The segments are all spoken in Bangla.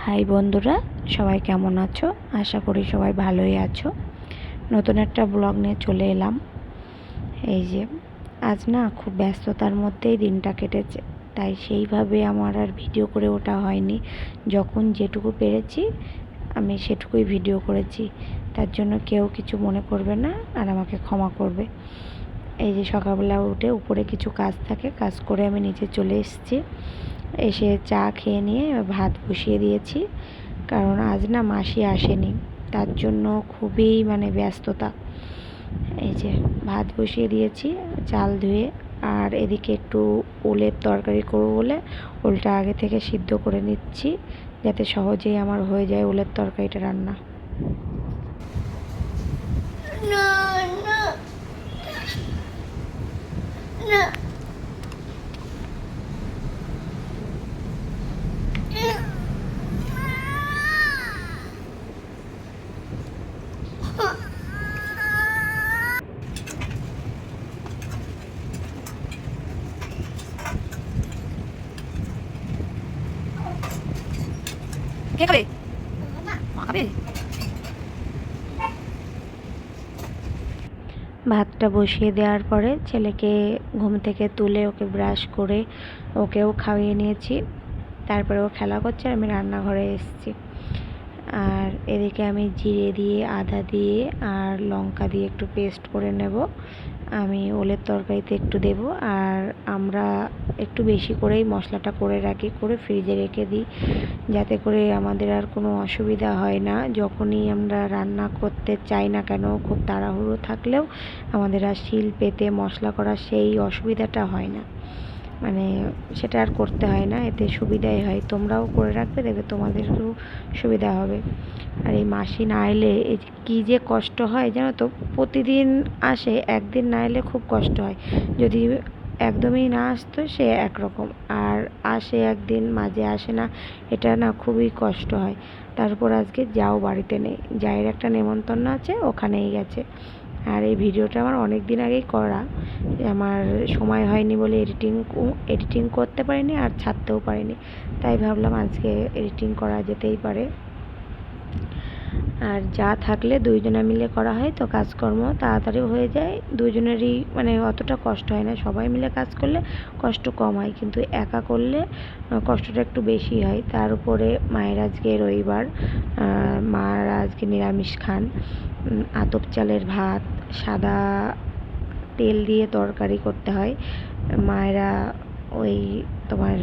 হাই বন্ধুরা, সবাই কেমন আছো? আশা করি সবাই ভালোই আছো। নতুন একটা ব্লগ নিয়ে চলে এলাম। এই যে আজ না খুব ব্যস্ততার মধ্যেই দিনটা কেটেছে, তাই সেইভাবে আমার আর ভিডিও করে ওঠা হয়নি। যখন যেটুকু পেরেছি আমি সেটুকুই ভিডিও করেছি, তার জন্য কেউ কিছু মনে করবে না আর আমাকে ক্ষমা করবে। এই যে সকালবেলা উঠে উপরে কিছু কাজ থাকে, কাজ করে আমি নিচে চলে এসেছি। এসে চা খেয়ে নিয়ে ভাত বসিয়ে দিয়েছি, কারণ আজ না মাসি আসেনি, তার জন্য খুবই ব্যস্ততা। এই যে ভাত বসিয়ে দিয়েছি চাল ধুয়ে, আর এদিকে একটু ওলের তরকারি করবো বলে ওলটা আগে থেকে সিদ্ধ করে নিচ্ছি, যাতে সহজেই আমার হয়ে যায় ওলের তরকারিটা রান্না। কে খাবে? মা খাবে? ভাতটা বসিয়ে দেওয়ার পরে ছেলেকে ঘুম থেকে তুলে ওকে ব্রাশ করে ওকেও খাইয়ে নিয়েছি। তারপরে ও খেলা করছে, আমি রান্নাঘরে এসেছি। আর এদিকে আমি জিরে দিয়ে, আদা দিয়ে আর লঙ্কা দিয়ে একটু পেস্ট করে নেব। আমি ওলের তরকারিতে একটু দেব, আর আমরা একটু বেশি করেই মশলাটা করে রাখি, করে ফ্রিজে রেখে দিই, যাতে করে আমাদের আর কোনো অসুবিধা হয় না। যখনই আমরা রান্না করতে চাই না কেন, খুব তাড়াহুড়ো থাকলেও আমাদের আর শিল পেতে মশলা করার সেই অসুবিধাটা হয় না, সেটা আর করতে হয় না। এতে সুবিধাই হয়, তোমরাও করে রাখবে, দেখবে তোমাদেরও সুবিধা হবে। আর এই মাসি না এলে এই কী যে কষ্ট হয় জানো তো। প্রতিদিন আসে, একদিন না এলে খুব কষ্ট হয়। যদি একদমই না আসতো সে একরকম, আর আসে একদিন মাঝে আসে না, এটা না খুবই কষ্ট হয়। তারপর আজকে যাও বাড়িতে নেই, জায়ের একটা নেমন্তন্ন আছে, ওখানেই গেছে। আর এই ভিডিওটা আমার অনেক দিন আগেই করা, আমার সময় হয়নি বলে এডিটিং করতে পারিনি আর ছাড়তেও পারিনি, তাই ভাবলাম আজকে এডিটিং করা যেতেই পারে। আর যা থাকলে দুইজনে মিলে করা হয় তো কাজকর্ম তাড়াতাড়ি হয়ে যায়, দুজনেরই অতটা কষ্ট হয় না। সবাই মিলে কাজ করলে কষ্ট কম হয়, কিন্তু একা করলে কষ্টটা একটু বেশি হয়। তার উপরে মায়ের আজকে রবিবার, মারা আজকে নিরামিষ খান। আতপ চালের ভাত, সাদা তেল দিয়ে তরকারি করতে হয়। মায়েরা ওই তোমার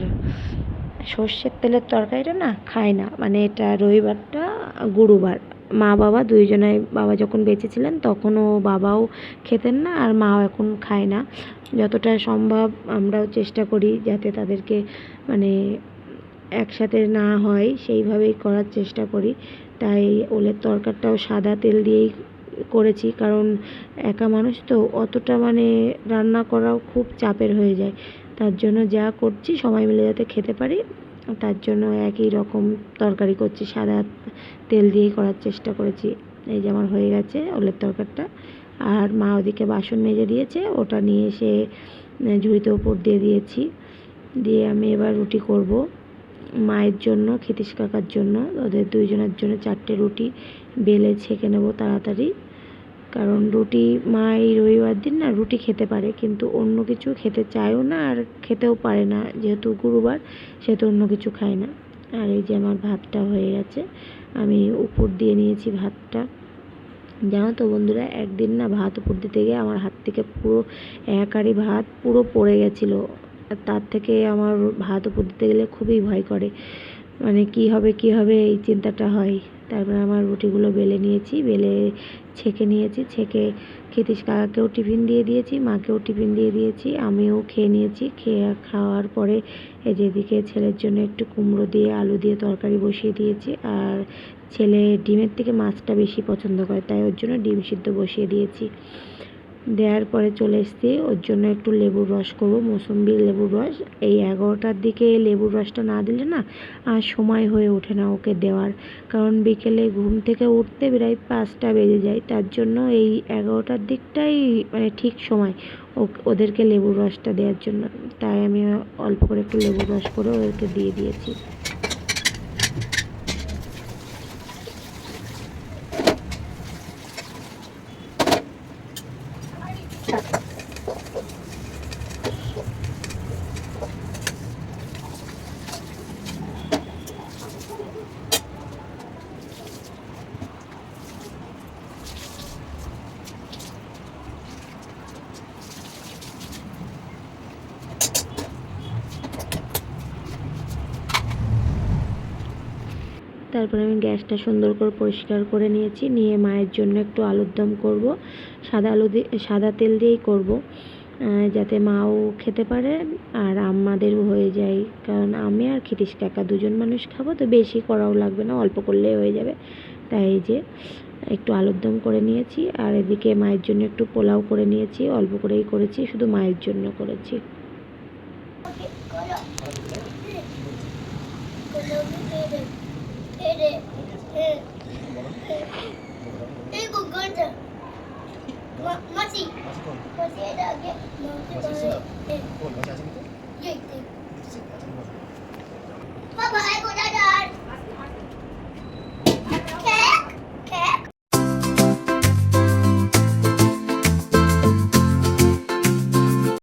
সর্ষের তেলের তরকারিটা না খায় না, এটা রবিবারটা গুরুবার। মা বাবা দুইজনাই, বাবা যখন বেঁচে ছিলেন তখনও বাবাও খেতেন না, আর মাও এখন খায় না। যতটা সম্ভব আমরাও চেষ্টা করি যাতে তাদেরকে একসাথে না হয় সেইভাবেই করার চেষ্টা করি। তাই ওলের তরকারিটাও সাদা তেল দিয়েই করেছি, কারণ একা মানুষ তো, অতটা রান্না করাও খুব চাপের হয়ে যায়। তার জন্য যা করছি সবাই মিলে যাতে খেতে পারি, তার জন্য একই রকম তরকারি করছি, সাদা তেল দিয়েই করার চেষ্টা করেছি। এই যে আমার হয়ে গেছে ওলের তরকারিটা। আর মা ওদিকে বাসন মেজে দিয়েছে, ওটা নিয়ে এসে ঝুড়িতে উপর দিয়ে দিয়েছি। দিয়ে আমি এবার রুটি করব মায়ের জন্য, ক্ষিতীশ কাকার জন্য, ওদের দুইজনের জন্য 4টে রুটি বেলে ছেঁকে নেব তাড়াতাড়ি। কারণ রুটি মা এই রবিবার দিন না রুটি খেতে পারে, কিন্তু অন্য কিছু খেতে চায়ও না, আর খেতেও পারে না, যেহেতু গুরুবার সেহেতু অন্য কিছু খায় না। আর এই যে আমার ভাতটা হয়ে গেছে, আমি উপর দিয়ে নিয়েছি ভাতটা। জানো তো বন্ধুরা, একদিন না ভাত উপর দিতে গিয়ে আমার হাত থেকে পুরো এক হাঁড়ি ভাত পুরো পড়ে গেছিলো। তার থেকে আমার ভাত উপর দিতে গেলে খুবই ভয় করে, কি হবে এই চিন্তাটা হয়। তারপরে আমার রুটিগুলো বেলে নিয়েছি, বেলে ছেঁকে নিয়েছি, ছেঁকে ক্ষিতীশ কাকাকেও টিফিন দিয়ে দিয়েছি, মাকেও টিফিন দিয়ে দিয়েছি, আমিও খেয়ে নিয়েছি। খাওয়ার পরে এই যেদিকে ছেলের জন্য একটু কুমড়ো দিয়ে আলু দিয়ে তরকারি বসিয়ে দিয়েছি। আর ছেলে ডিমের থেকে মাছটা বেশি পছন্দ করে, তাই ওর জন্য ডিম সিদ্ধ বসিয়ে দিয়েছি। দেওয়ার পরে চলে এসেছি, ওর জন্য একটু লেবুর রস করবো, মৌসুম্বির লেবুর রস। এই 11টার দিকে লেবুর রসটা না দিলে না আর সময় হয়ে ওঠে না ওকে দেওয়ার, কারণ বিকেলে ঘুম থেকে উঠতে প্রায় 5টা বেজে যায়। তার জন্য এই 11টার দিকটাই ঠিক সময় ওদেরকে লেবুর রসটা দেওয়ার জন্য। তাই আমি অল্প করে একটু লেবুর রস করে ওদেরকে দিয়ে দিয়েছি। তারপরে আমি গ্যাসটা সুন্দর করে পরিষ্কার করে নিয়েছি, নিয়ে মায়ের জন্য একটু আলুর দম করব। সাদা তেল দিয়েই করব, যাতে মাও খেতে পারে আর আমাদেরও হয়ে যায়, কারণ আমি আর ক্ষিতিশ কাকা দুজন মানুষ খাবো, তো বেশি করাও লাগবে না, অল্প করলেই হয়ে যাবে। তাই এই যে একটু আলুর দম করে নিয়েছি, আর এদিকে মায়ের জন্য একটু পোলাও করে নিয়েছি, অল্প করেই করেছি, শুধু মায়ের জন্য করেছি। Masih. Masih ada lagi. Masih ada. Masih ada.